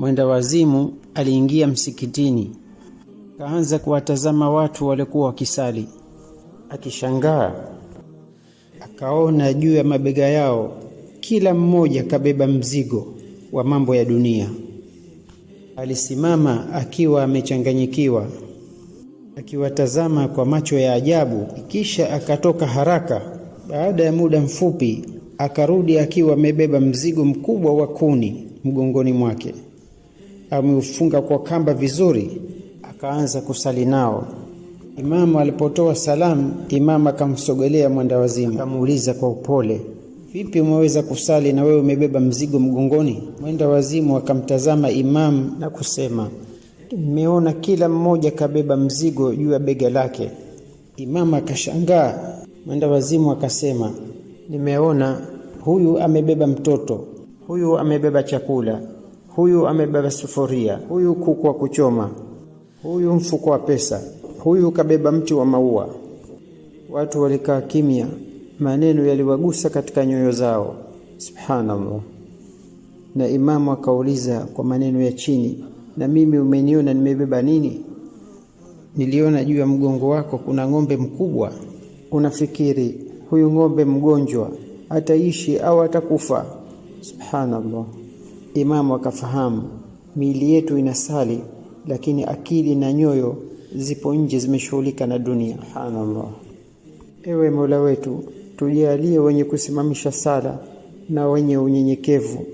Mwenda wazimu aliingia msikitini, kaanza kuwatazama watu walikuwa wakisali. Akishangaa akaona juu ya mabega yao kila mmoja kabeba mzigo wa mambo ya dunia. Alisimama akiwa amechanganyikiwa, akiwatazama kwa macho ya ajabu, kisha akatoka haraka. Baada ya muda mfupi akarudi akiwa amebeba mzigo mkubwa wa kuni mgongoni mwake, ameufunga kwa kamba vizuri. Akaanza kusali nao. Imamu alipotoa salamu, imamu akamsogelea mwenda wazimu, akamuuliza kwa upole, vipi umeweza kusali na wewe umebeba mzigo mgongoni? Mwenda wazimu akamtazama imamu na kusema, nimeona kila mmoja kabeba mzigo juu ya bega lake. Imamu akashangaa. Mwenda wazimu akasema, nimeona huyu amebeba mtoto, huyu amebeba chakula, huyu amebeba sufuria, huyu kuku wa kuchoma, huyu mfuko wa pesa, huyu kabeba mti wa maua. Watu walikaa kimya, maneno yaliwagusa katika nyoyo zao. Subhanallah. Na imamu akauliza kwa maneno ya chini, na mimi umeniona nimebeba nini? Niliona juu ya mgongo wako kuna ng'ombe mkubwa. Unafikiri huyu ng'ombe mgonjwa ataishi au atakufa? Subhanallah. Imamu akafahamu miili yetu inasali, lakini akili na nyoyo zipo nje, zimeshughulika na dunia. Subhanallah. Ewe Mola wetu, tujalie wenye kusimamisha sala na wenye unyenyekevu